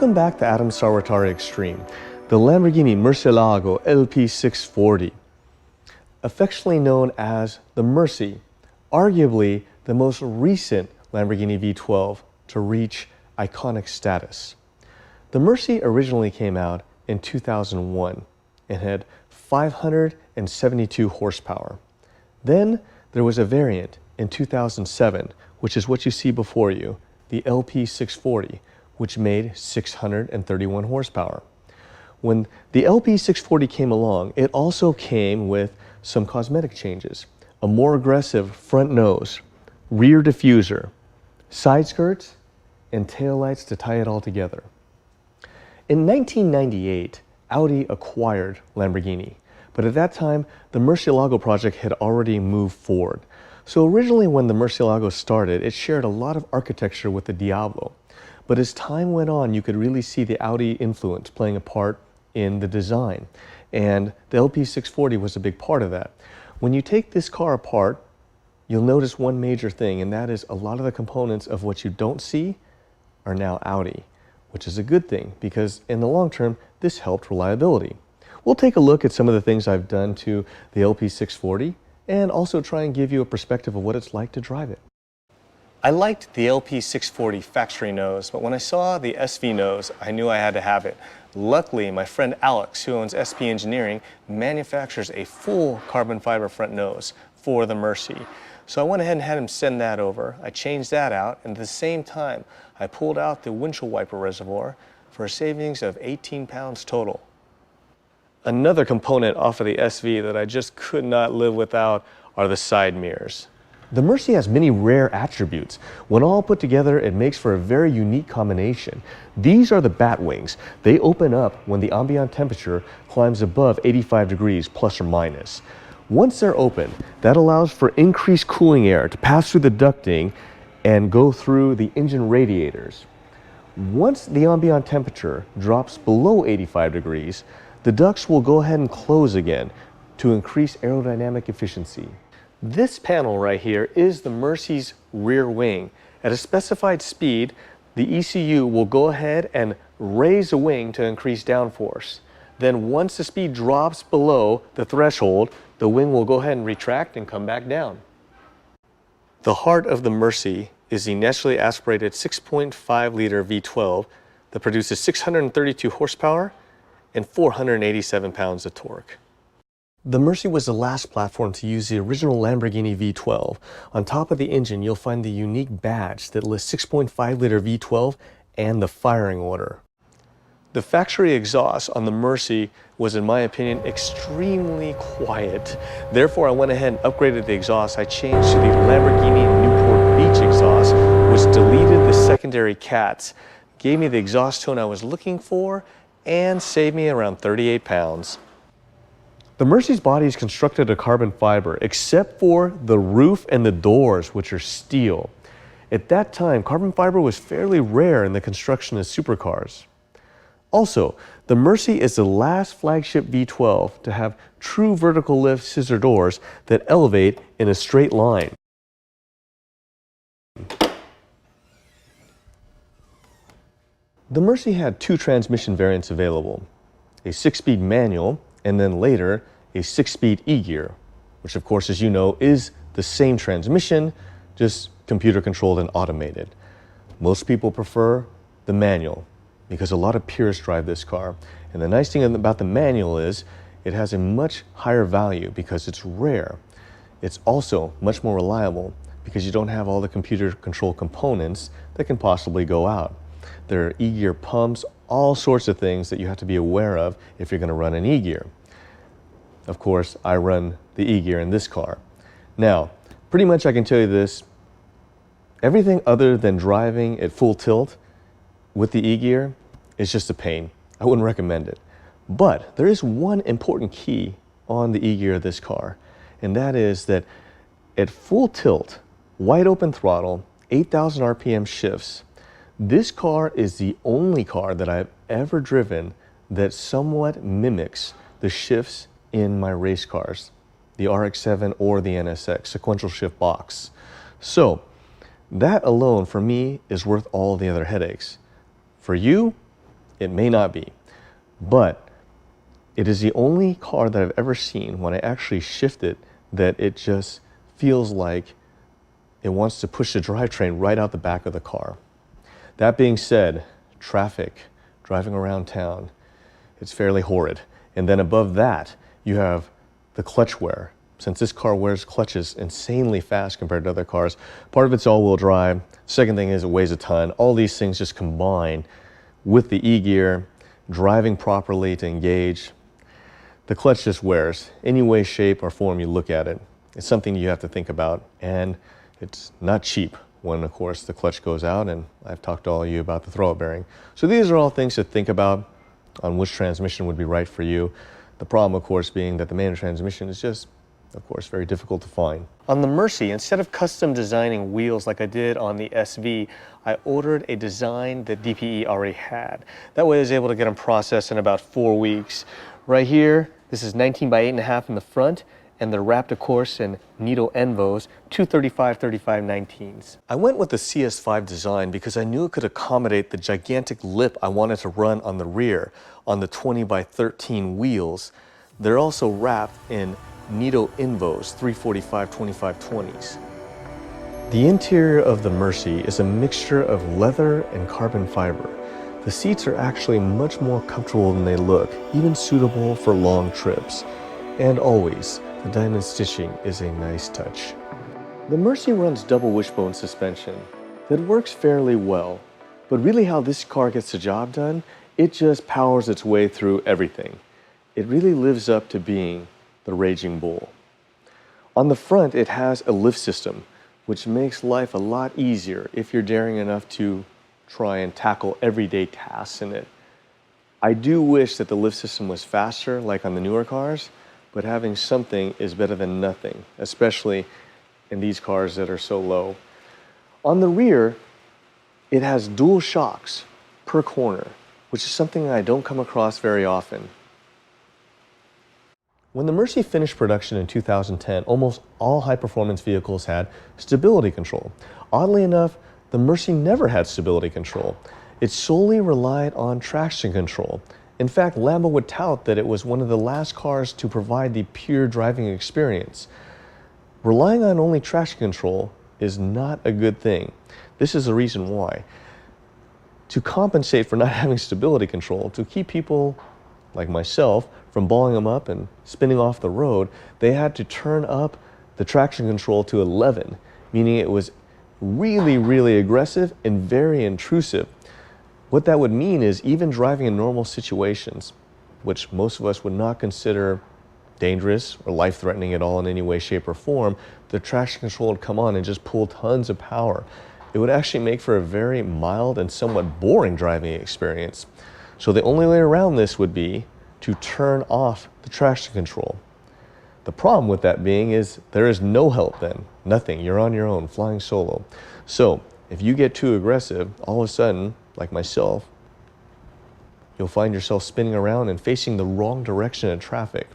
Welcome back to Adam's Saruwatari Extreme, the Lamborghini Murcielago LP640. Affectionately known as the Murci, arguably the most recent Lamborghini V12 to reach iconic status. The Murci originally came out in 2001 and had 572 horsepower. Then there was a variant in 2007, which is what you see before you, the LP640, which made 631 horsepower. When the LP640 came along, it also came with some cosmetic changes. A more aggressive front nose, rear diffuser, side skirts, and taillights to tie it all together. In 1998, Audi acquired Lamborghini, but at that time, the Murcielago project had already moved forward. So originally when the Murcielago started, it shared a lot of architecture with the Diablo. But as time went on, you could really see the Audi influence playing a part in the design. And the LP640 was a big part of that. When you take this car apart, you'll notice one major thing, and that is a lot of the components of what you don't see are now Audi, which is a good thing because in the long term, this helped reliability. We'll take a look at some of the things I've done to the LP640 and also try and give you a perspective of what it's like to drive it. I liked the LP640 factory nose, but when I saw the SV nose, I knew I had to have it. Luckily, my friend Alex, who owns SP Engineering, manufactures a full carbon fiber front nose for the Murci. So I went ahead and had him send that over. I changed that out, and at the same time, I pulled out the windshield wiper reservoir for a savings of 18 pounds total. Another component off of the SV that I just could not live without are the side mirrors. The Murci has many rare attributes. When all put together, it makes for a very unique combination. These are the bat wings. They open up when the ambient temperature climbs above 85 degrees plus or minus. Once they're open, that allows for increased cooling air to pass through the ducting and go through the engine radiators. Once the ambient temperature drops below 85 degrees, the ducts will go ahead and close again to increase aerodynamic efficiency. This panel right here is the Murci's rear wing. At a specified speed, the ECU will go ahead and raise the wing to increase downforce. Then once the speed drops below the threshold, the wing will go ahead and retract and come back down. The heart of the Murci is the naturally aspirated 6.5-liter V12 that produces 632 horsepower and 487 pounds of torque. The Murci was the last platform to use the original Lamborghini V12. On top of the engine, you'll find the unique badge that lists 6.5-liter V12 and the firing order. The factory exhaust on the Murci was, in my opinion, extremely quiet. Therefore, I went ahead and upgraded the exhaust. I changed to the Lamborghini Newport Beach exhaust, which deleted the secondary cats, gave me the exhaust tone I was looking for, and saved me around 38 pounds. The Murci's body is constructed of carbon fiber, except for the roof and the doors, which are steel. At that time, carbon fiber was fairly rare in the construction of supercars. Also, the Murci is the last flagship V12 to have true vertical lift scissor doors that elevate in a straight line. The Murci had two transmission variants available, a 6-speed manual and then later a 6-speed e-gear, which of course, as you know, is the same transmission, just computer controlled and automated. Most people prefer the manual because a lot of purists drive this car. And the nice thing about the manual is it has a much higher value because it's rare. It's also much more reliable because you don't have all the computer control components that can possibly go out. There are e-gear pumps, all sorts of things that you have to be aware of if you're going to run an e-gear. Of course, I run the e-gear in this car. Now, pretty much I can tell you this, everything other than driving at full tilt with the e-gear is just a pain. I wouldn't recommend it. But there is one important key on the e-gear of this car, and that is that at full tilt, wide open throttle, 8,000 RPM shifts, this car is the only car that I've ever driven that somewhat mimics the shifts in my race cars, the RX-7 or the NSX, sequential shift box. So that alone for me is worth all the other headaches. For you, It may not be, but it is the only car that I've ever seen when I actually shift it that it just feels like it wants to push the drivetrain right out the back of the car. That being said, traffic, driving around town, it's fairly horrid. And then above that, you have the clutch wear. Since this car wears clutches insanely fast compared to other cars, part of it's all-wheel drive. Second thing is it weighs a ton. All these things just combine with the E-gear, driving properly to engage. The clutch just wears. Any way, shape, or form you look at it, it's something you have to think about. And it's not cheap when, of course, the clutch goes out, and I've talked to all of you about the throw-up bearing. So these are all things to think about on which transmission would be right for you. The problem, of course, being that the manual transmission is just, of course, very difficult to find. On the Murci, instead of custom designing wheels like I did on the SV, I ordered a design that DPE already had. That way I was able to get them processed in about 4 weeks. Right here, this is 19 by 8.5 in the front, and they're wrapped, of course, in Nitto Envos 235/35/19s. I went with the CS5 design because I knew it could accommodate the gigantic lip I wanted to run on the rear on the 20 by 13 wheels. They're also wrapped in Nitto Envos 345/25/20s. The interior of the Murci is a mixture of leather and carbon fiber. The seats are actually much more comfortable than they look, even suitable for long trips. And always, the diamond stitching is a nice touch. The Murci runs double wishbone suspension that works fairly well, but really how this car gets the job done, it just powers its way through everything. It really lives up to being the raging bull. On the front, it has a lift system, which makes life a lot easier if you're daring enough to try and tackle everyday tasks in it. I do wish that the lift system was faster, like on the newer cars, but having something is better than nothing, especially in these cars that are so low. On the rear, it has dual shocks per corner, which is something I don't come across very often. When the Murci finished production in 2010, almost all high-performance vehicles had stability control. Oddly enough, the Murci never had stability control. It solely relied on traction control. In fact, Lambo would tout that it was one of the last cars to provide the pure driving experience. Relying on only traction control is not a good thing. This is the reason why. To compensate for not having stability control, to keep people like myself from balling them up and spinning off the road, they had to turn up the traction control to 11, meaning it was really, really aggressive and very intrusive. What that would mean is even driving in normal situations, which most of us would not consider dangerous or life-threatening at all in any way, shape, or form, the traction control would come on and just pull tons of power. It would actually make for a very mild and somewhat boring driving experience. So the only way around this would be to turn off the traction control. The problem with that being is there is no help then, nothing, you're on your own, flying solo. So if you get too aggressive, all of a sudden, like myself, you'll find yourself spinning around and facing the wrong direction in traffic.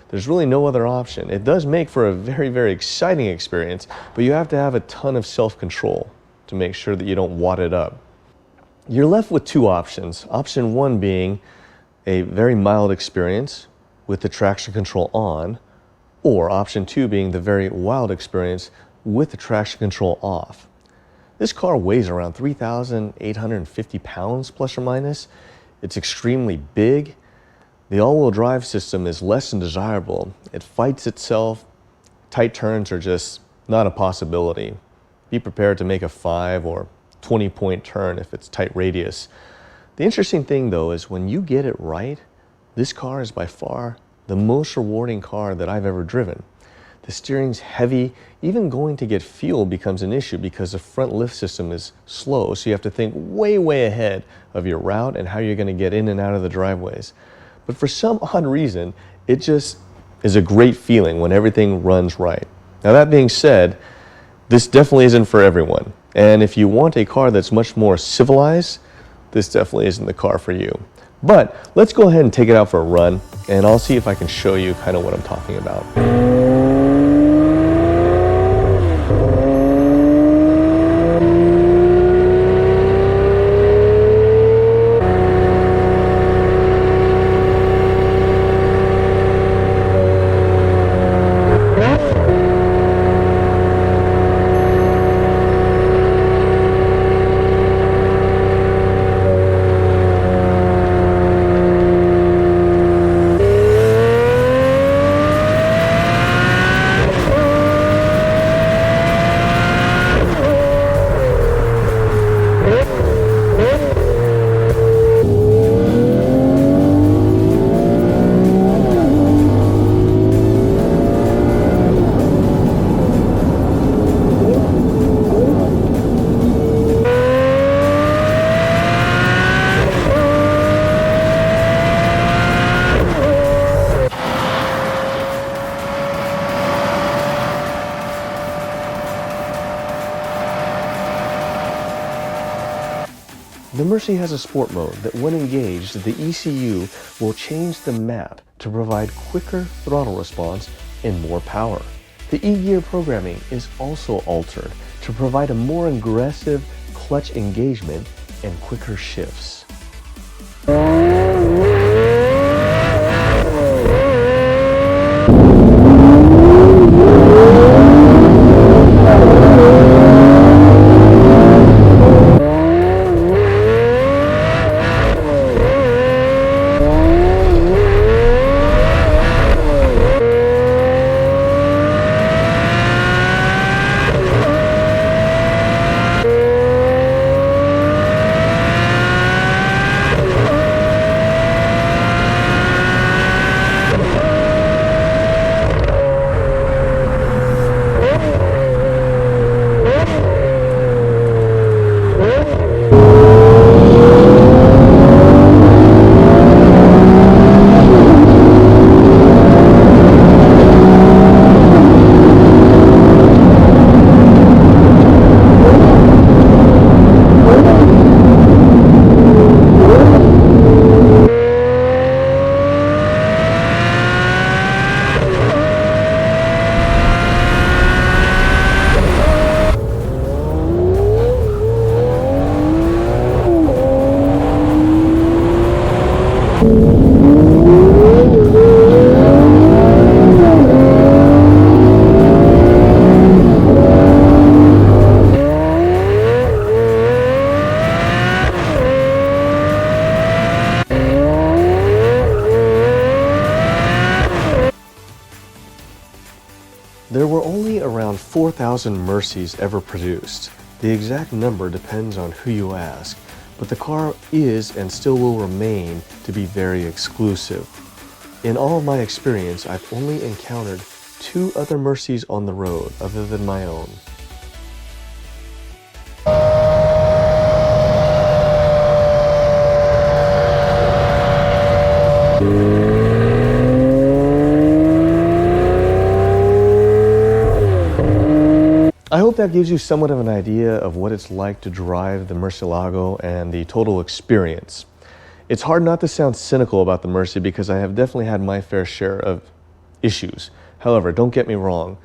There's really no other option. It does make for a very, very exciting experience, but you have to have a ton of self-control to make sure that you don't wad it up. You're left with two options. Option one being a very mild experience with the traction control on, or option two being the very wild experience with the traction control off. This car weighs around 3,850 pounds, plus or minus. It's extremely big. The all-wheel drive system is less than desirable. It fights itself. Tight turns are just not a possibility. Be prepared to make a 5 or 20-point turn if it's tight radius. The interesting thing, though, is when you get it right, this car is by far the most rewarding car that I've ever driven. The steering's heavy. Even going to get fuel becomes an issue because the front lift system is slow, so you have to think way, way ahead of your route and how you're going to get in and out of the driveways. But for some odd reason, it just is a great feeling when everything runs right. Now, that being said, this definitely isn't for everyone. And if you want a car that's much more civilized, this definitely isn't the car for you. But let's go ahead and take it out for a run, and I'll see if I can show you kind of what I'm talking about. The Murci has a sport mode that when engaged, the ECU will change the map to provide quicker throttle response and more power. The E-gear programming is also altered to provide a more aggressive clutch engagement and quicker shifts. There were only around 4,000 Murcis ever produced. The exact number depends on who you ask, but the car is and still will remain to be very exclusive. In all of my experience, I've only encountered 2 other Murcis on the road other than my own. I hope that gives you somewhat of an idea of what it's like to drive the Murcielago and the total experience. It's hard not to sound cynical about the Murci because I have definitely had my fair share of issues. However, don't get me wrong,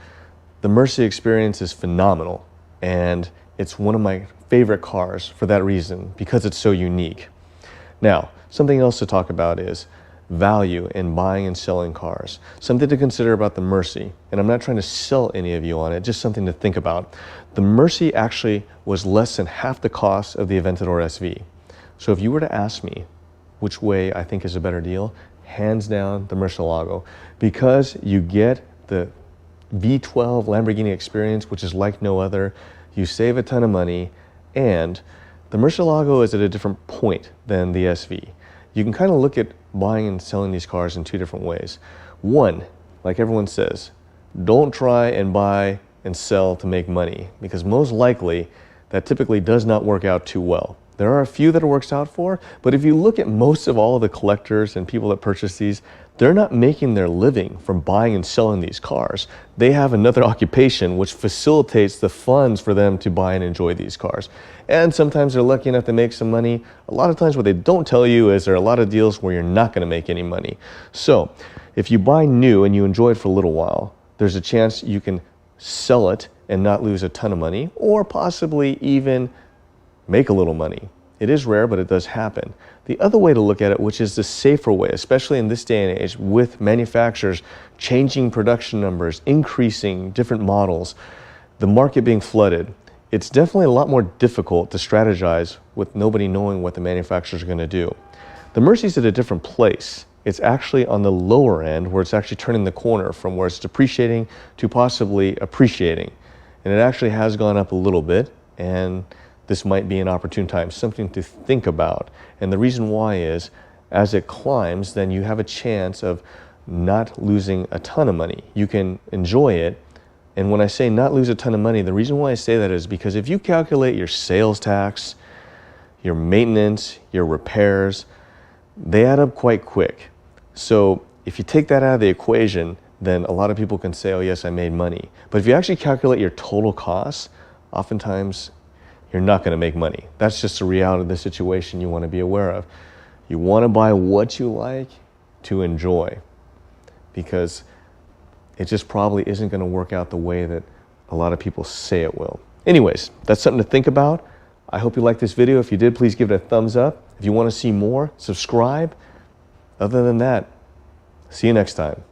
the Murci Experience is phenomenal and it's one of my favorite cars for that reason, because it's so unique. Now, something else to talk about is value in buying and selling cars. Something to consider about the Murci, and I'm not trying to sell any of you on it, just something to think about. The Murci actually was less than half the cost of the Aventador SV. So if you were to ask me which way I think is a better deal, hands down the Murcielago, because you get the V12 Lamborghini Experience, which is like no other. You save a ton of money, and the Murcielago is at a different point than the SV. You can kind of look at buying and selling these cars in 2 different ways. One, like everyone says, don't try and buy and sell to make money, because most likely that typically does not work out too well. There are a few that it works out for, but if you look at most of all of the collectors and people that purchase these, they're not making their living from buying and selling these cars. They have another occupation which facilitates the funds for them to buy and enjoy these cars. And sometimes they're lucky enough to make some money. A lot of times what they don't tell you is there are a lot of deals where you're not going to make any money. So if you buy new and you enjoy it for a little while, there's a chance you can sell it and not lose a ton of money, or possibly even make a little money. It is rare, but it does happen. The other way to look at it, which is the safer way, especially in this day and age with manufacturers changing production numbers, increasing different models, the market being flooded, it's definitely a lot more difficult to strategize with nobody knowing what the manufacturers are going to do. The Murci's at a different place. It's actually on the lower end where it's actually turning the corner from where it's depreciating to possibly appreciating. And it actually has gone up a little bit, and this might be an opportune time, something to think about. And the reason why is, as it climbs, then you have a chance of not losing a ton of money. You can enjoy it. And when I say not lose a ton of money, the reason why I say that is because if you calculate your sales tax, your maintenance, your repairs, they add up quite quick. So if you take that out of the equation, then a lot of people can say, oh yes, I made money. But if you actually calculate your total costs, oftentimes you're not going to make money. That's just the reality of the situation you want to be aware of. You want to buy what you like to enjoy, because it just probably isn't going to work out the way that a lot of people say it will. Anyways, that's something to think about. I hope you liked this video. If you did, please give it a thumbs up. If you want to see more, subscribe. Other than that, see you next time.